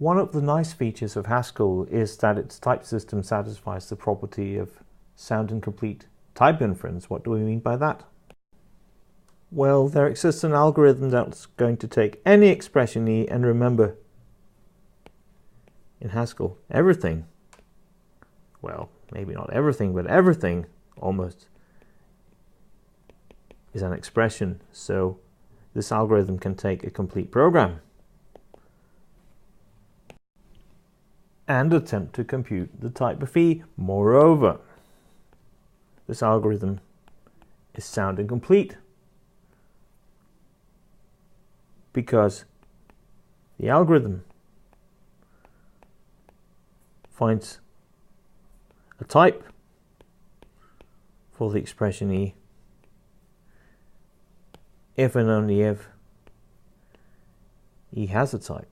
One of the nice features of Haskell is that its type system satisfies the property of sound and complete type inference. What do we mean by that? Well, there exists an algorithm that's going to take any expression E, and remember, in Haskell, everything, well, maybe not everything, but everything almost is an expression. So this algorithm can take a complete program and attempt to compute the type of E. Moreover, this algorithm is sound and complete because the algorithm finds a type for the expression E if and only if E has a type.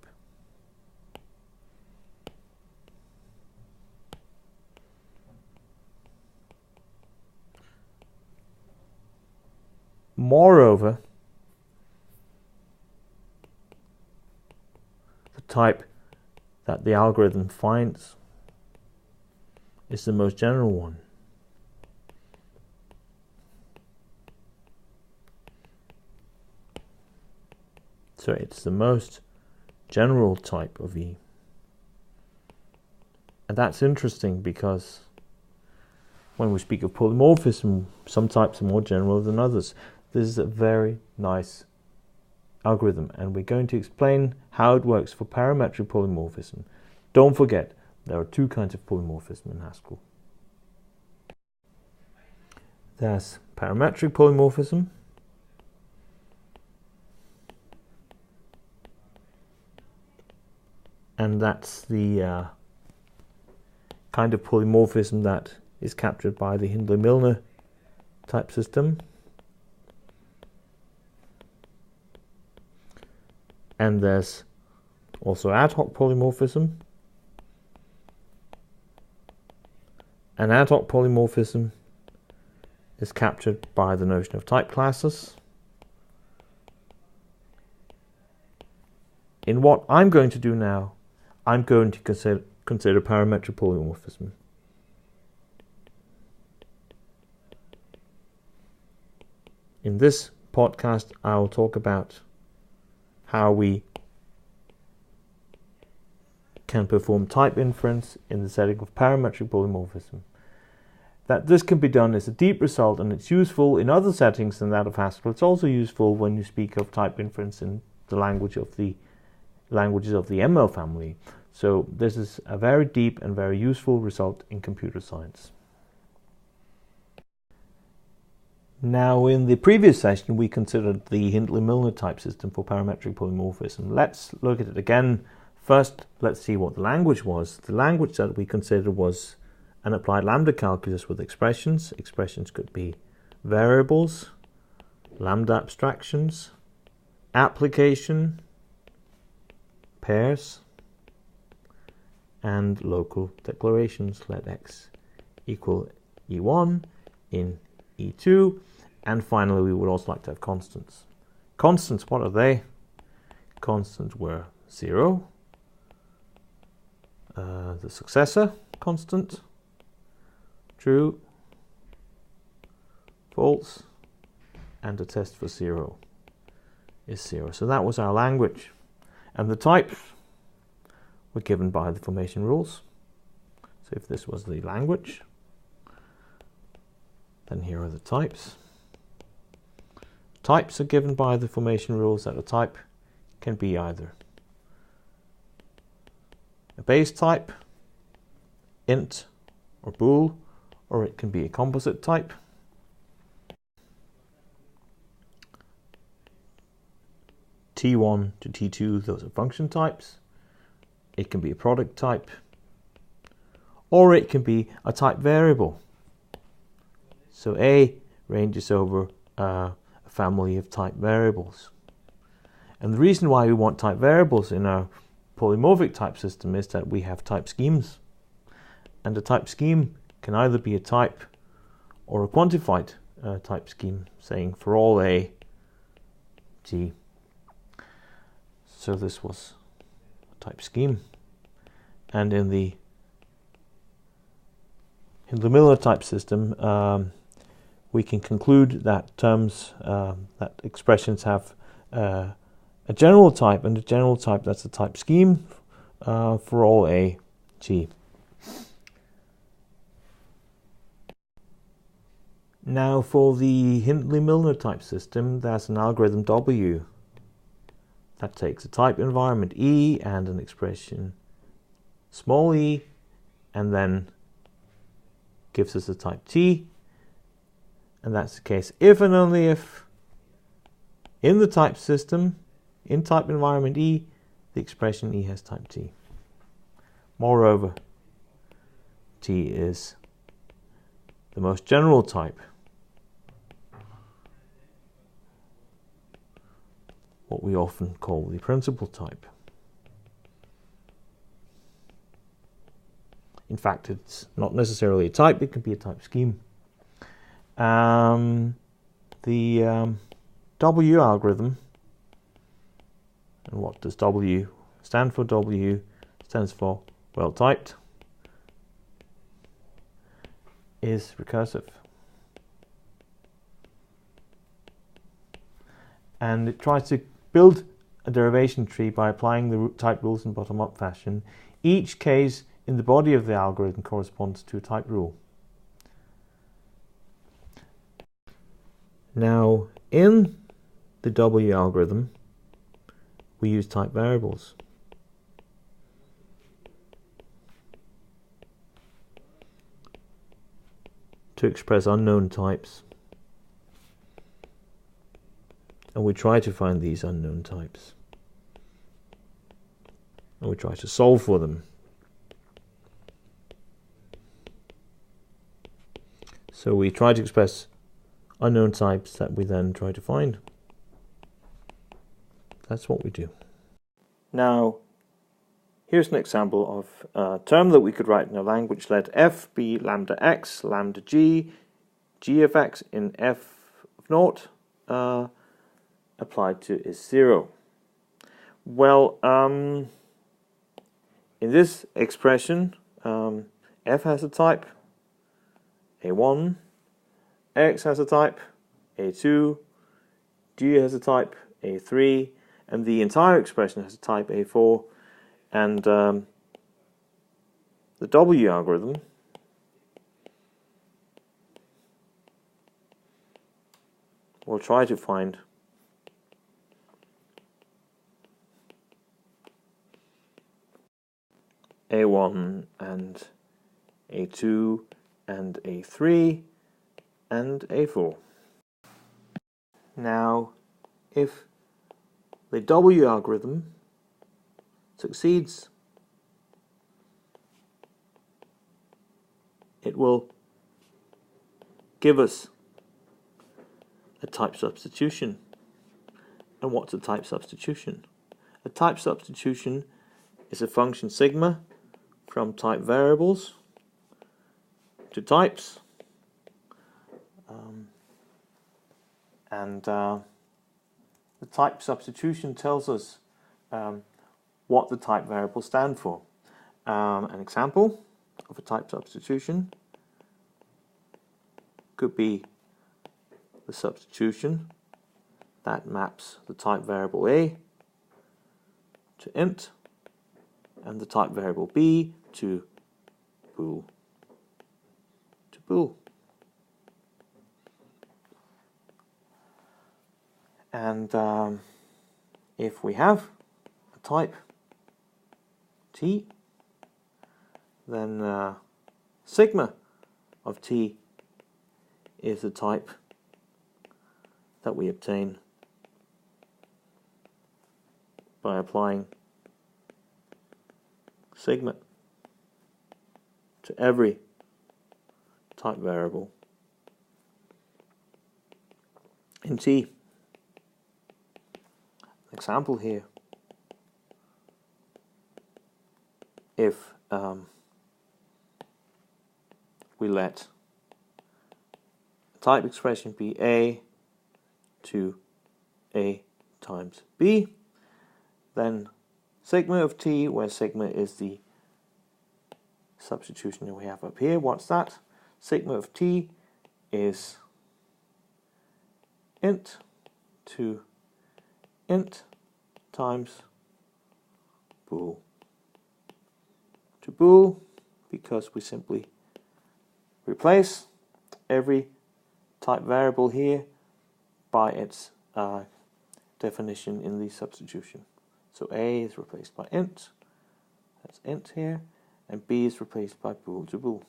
Moreover, the type that the algorithm finds is the most general one. So it's the most general type of E. And that's interesting because when we speak of polymorphism, some types are more general than others. This is a very nice algorithm, and we're going to explain how it works for parametric polymorphism. Don't forget, there are two kinds of polymorphism in Haskell. There's parametric polymorphism and that's the kind of polymorphism that is captured by the Hindley-Milner type system. And there's also ad hoc polymorphism. And ad hoc polymorphism is captured by the notion of type classes. In what I'm going to do now, I'm going to consider parametric polymorphism. In this podcast, I'll talk about how we can perform type inference in the setting of parametric polymorphism. That this can be done is a deep result, and it's useful in other settings than that of Haskell. It's also useful when you speak of type inference in the languages of the ML family. So this is a very deep and very useful result in computer science. Now, in the previous session, we considered the Hindley-Milner type system for parametric polymorphism. Let's look at it again. First, let's see what the language was. The language that we considered was an applied lambda calculus with expressions. Expressions could be variables, lambda abstractions, application, pairs, and local declarations. Let x equal E1 in E2. And finally, we would also like to have constants. Constants, what are they? Constants were 0, the successor constant, true, false, and the test for 0 is 0. So that was our language. And the types were given by the formation rules. So if this was the language, then here are the types. Types are given by the formation rules that a type can be either a base type, int or bool, or it can be a composite type. T1 to T2, those are function types. It can be a product type, or it can be a type variable. So A ranges over a family of type variables. And the reason why we want type variables in our polymorphic type system is that we have type schemes. And a type scheme can either be a type or a quantified type scheme, saying for all A, T. So this was a type scheme. And in the Miller type system, we can conclude that that expressions have a general type, and a general type, that's a type scheme for all A, G. Now for the Hindley-Milner type system, there's an algorithm W that takes a type environment E and an expression small e, and then gives us a type T. And that's the case if and only if in the type system, in type environment E, the expression E has type T. Moreover, T is the most general type, what we often call the principal type. In fact, it's not necessarily a type, it can be a type scheme. The W algorithm, and what does W stand for? W stands for well typed, is recursive. And it tries to build a derivation tree by applying the type rules in bottom-up fashion. Each case in the body of the algorithm corresponds to a type rule. Now, in the W algorithm, we use type variables. To express unknown types. And we try to find these unknown types. And we try to solve for them. So we try to express unknown types that we then try to find. That's what we do. Now, here's an example of a term that we could write in a language. Let f be lambda x, lambda g, g of x in f of naught applied to is 0. Well, in this expression, f has a type A1, x has a type A2, g has a type A3, and the entire expression has a type A4, and the W algorithm will try to find A1 and A2 and A3 and A4. Now, if the W algorithm succeeds, it will give us a type substitution. And what's a type substitution? A type substitution is a function sigma from type variables to types, the type substitution tells us what the type variables stand for. An example of a type substitution could be the substitution that maps the type variable A to int and the type variable B to bool. And if we have a type T, then sigma of T is the type that we obtain by applying sigma to every type variable in T. Example here, if we let a type expression be A to A times B, then sigma of T, where sigma is the substitution that we have up here. What's that? Sigma of t is int to int times bool to bool, because we simply replace every type variable here by its definition in the substitution. So A is replaced by int, that's int here, and B is replaced by bool to bool.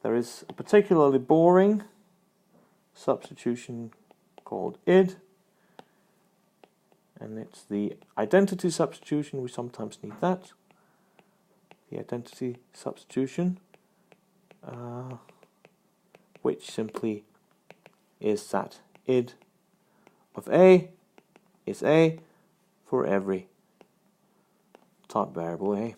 There is a particularly boring substitution called id, and it's the identity substitution. We sometimes need that. The identity substitution, which simply is that id of A is A for every type variable A.